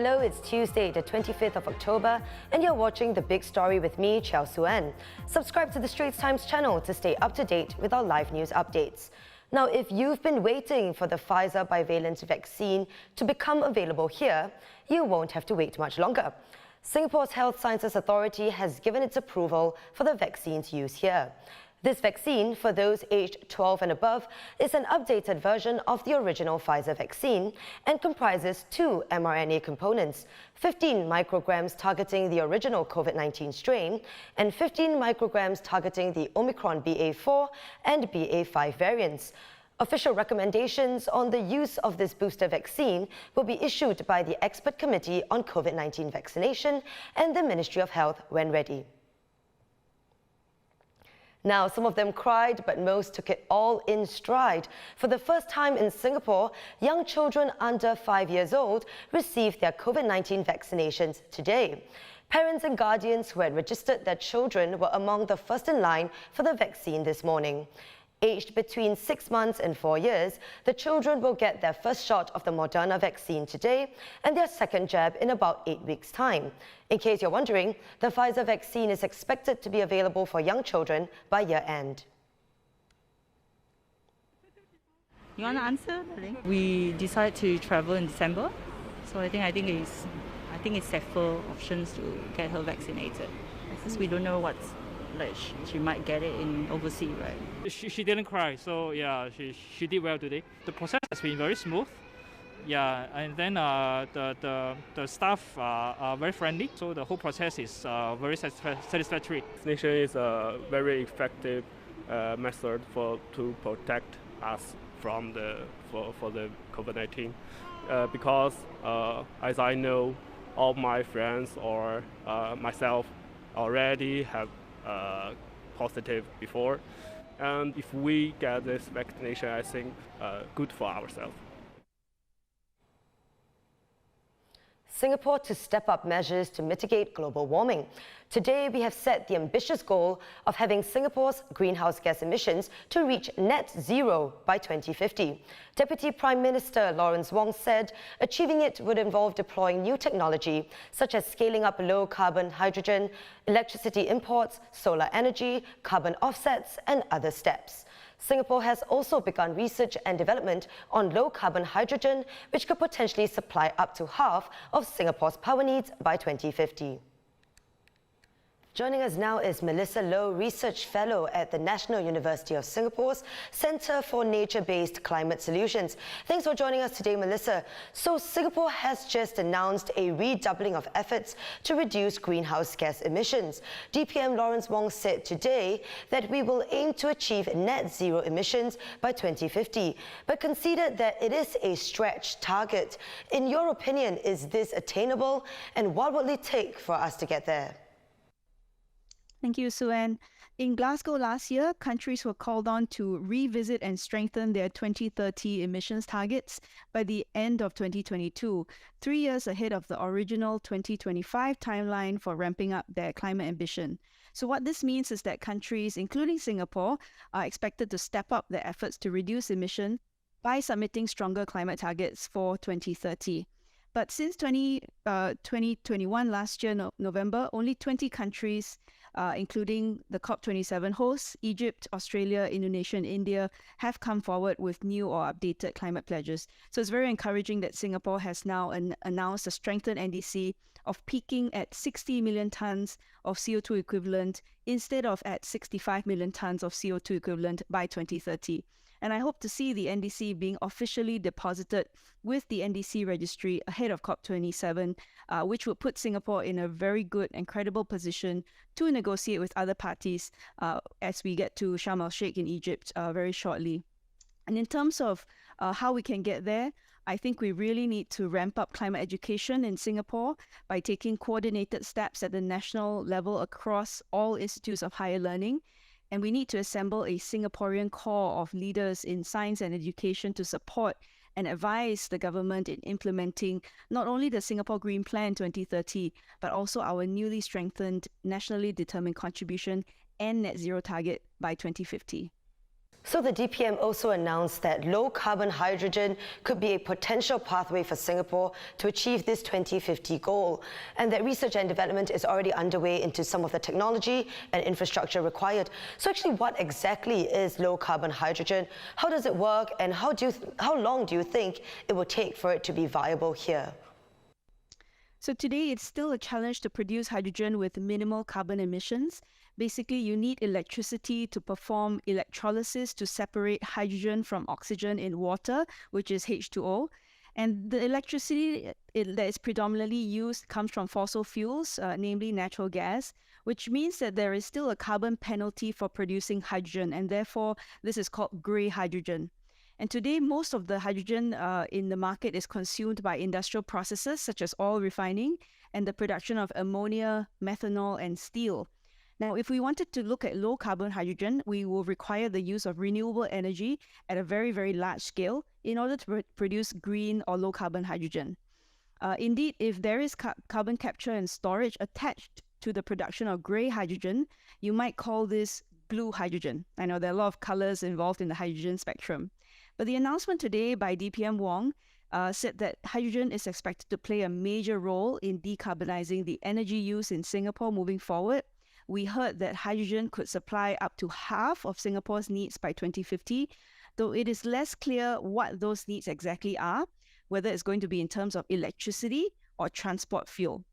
Hello, it's Tuesday, the 25th of October, and you're watching The Big Story with me, Chiao Suen. Subscribe to the Straits Times channel to stay up to date with our live news updates. Now, if you've been waiting for the Pfizer bivalent vaccine to become available here, you won't have to wait much longer. Singapore's Health Sciences Authority has given its approval for the vaccine's use here. This vaccine, for those aged 12 and above, is an updated version of the original Pfizer vaccine and comprises 2 mRNA components, 15 micrograms targeting the original COVID-19 strain and 15 micrograms targeting the Omicron BA.4 and BA.5 variants. Official recommendations on the use of this booster vaccine will be issued by the Expert Committee on COVID-19 Vaccination and the Ministry of Health when ready. Now, some of them cried, but most took it all in stride. For the first time in Singapore, young children under 5 years old received their COVID-19 vaccinations today. Parents and guardians who had registered their children were among the first in line for the vaccine this morning. Aged between 6 months and 4 years, the children will get their first shot of the Moderna vaccine today and their second jab in about 8 weeks' time. In case you're wondering, the Pfizer vaccine is expected to be available for young children by year-end. You want to answer? We decided to travel in December, so I think it's safer options to get her vaccinated because we don't know what's she might get it in overseas, right? She didn't cry, so yeah, she did well today. The process has been very smooth. Yeah, and then the staff are very friendly, so the whole process is very satisfactory. Vaccination is a very effective method to protect us from the COVID-19 because as I know, all my friends or myself already have positive before, and if we get this vaccination, I think good for ourselves. Singapore to step up measures to mitigate global warming. Today, we have set the ambitious goal of having Singapore's greenhouse gas emissions to reach net zero by 2050. Deputy Prime Minister Lawrence Wong said achieving it would involve deploying new technology, such as scaling up low-carbon hydrogen, electricity imports, solar energy, carbon offsets, and other steps. Singapore has also begun research and development on low-carbon hydrogen, which could potentially supply up to half of Singapore's power needs by 2050. Joining us now is Melissa Low, Research Fellow at the National University of Singapore's Centre for Nature-Based Climate Solutions. Thanks for joining us today, Melissa. So Singapore has just announced a redoubling of efforts to reduce greenhouse gas emissions. DPM Lawrence Wong said today that we will aim to achieve net zero emissions by 2050, but considered that it is a stretch target. In your opinion, is this attainable, and what will it take for us to get there? Thank you, Suen. In Glasgow last year, countries were called on to revisit and strengthen their 2030 emissions targets by the end of 2022, 3 years ahead of the original 2025 timeline for ramping up their climate ambition. So what this means is that countries, including Singapore, are expected to step up their efforts to reduce emissions by submitting stronger climate targets for 2030. But since 2021, last year, November, only 20 countries, including the COP27 hosts, Egypt, Australia, Indonesia, and India, have come forward with new or updated climate pledges. So it's very encouraging that Singapore has now announced a strengthened NDC of peaking at 60 million tonnes of CO2 equivalent instead of at 65 million tonnes of CO2 equivalent by 2030. And I hope to see the NDC being officially deposited with the NDC registry ahead of COP27, which would put Singapore in a very good and credible position to negotiate with other parties as we get to Sharm el-Sheikh in Egypt very shortly. And in terms of how we can get there, I think we really need to ramp up climate education in Singapore by taking coordinated steps at the national level across all institutes of higher learning. And we need to assemble a Singaporean core of leaders in science and education to support and advise the government in implementing not only the Singapore Green Plan 2030, but also our newly strengthened nationally determined contribution and net zero target by 2050. So the DPM also announced that low-carbon hydrogen could be a potential pathway for Singapore to achieve this 2050 goal, and that research and development is already underway into some of the technology and infrastructure required. So actually, what exactly is low-carbon hydrogen? How does it work, and how long do you think it will take for it to be viable here? So today, it's still a challenge to produce hydrogen with minimal carbon emissions. Basically, you need electricity to perform electrolysis to separate hydrogen from oxygen in water, which is H2O. And the electricity that is predominantly used comes from fossil fuels, namely natural gas, which means that there is still a carbon penalty for producing hydrogen, and therefore this is called grey hydrogen. And today, most of the hydrogen in the market is consumed by industrial processes such as oil refining and the production of ammonia, methanol, and steel. Now, if we wanted to look at low-carbon hydrogen, we will require the use of renewable energy at a very, very large scale in order to produce green or low-carbon hydrogen. Indeed, if there is carbon capture and storage attached to the production of grey hydrogen, you might call this blue hydrogen. I know there are a lot of colors involved in the hydrogen spectrum. But the announcement today by DPM Wong said that hydrogen is expected to play a major role in decarbonizing the energy use in Singapore moving forward. We heard that hydrogen could supply up to half of Singapore's needs by 2050, though it is less clear what those needs exactly are, whether it's going to be in terms of electricity or transport fuel.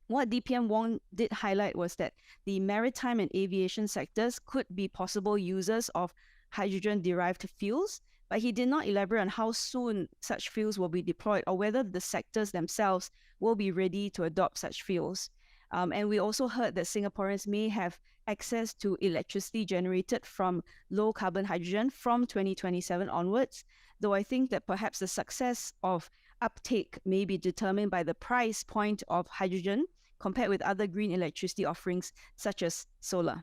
What DPM Wong did highlight was that the maritime and aviation sectors could be possible users of hydrogen-derived fuels, but he did not elaborate on how soon such fuels will be deployed or whether the sectors themselves will be ready to adopt such fuels. And we also heard that Singaporeans may have access to electricity generated from low-carbon hydrogen from 2027 onwards, though I think that perhaps the success of uptake may be determined by the price point of hydrogen compared with other green electricity offerings such as solar.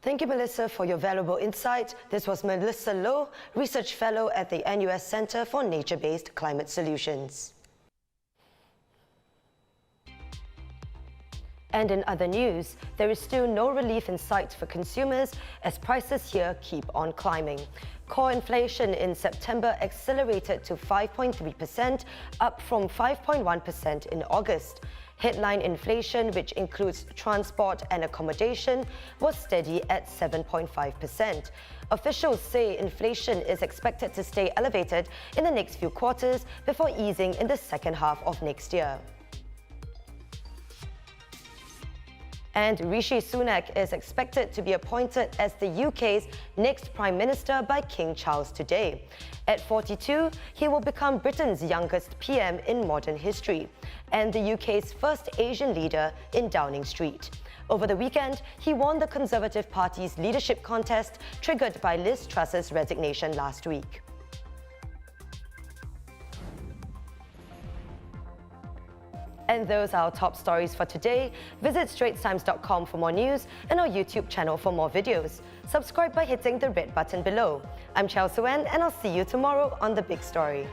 Thank you, Melissa, for your valuable insight. This was Melissa Loh, Research Fellow at the NUS Centre for Nature-Based Climate Solutions. And in other news, there is still no relief in sight for consumers as prices here keep on climbing. Core inflation in September accelerated to 5.3%, up from 5.1% in August. Headline inflation, which includes transport and accommodation, was steady at 7.5%. Officials say inflation is expected to stay elevated in the next few quarters before easing in the second half of next year. And Rishi Sunak is expected to be appointed as the UK's next Prime Minister by King Charles today. At 42, he will become Britain's youngest PM in modern history and the UK's first Asian leader in Downing Street. Over the weekend, he won the Conservative Party's leadership contest, triggered by Liz Truss's resignation last week. And those are our top stories for today. Visit straitstimes.com for more news and our YouTube channel for more videos. Subscribe by hitting the red button below. I'm Chelsea Wen, and I'll see you tomorrow on The Big Story.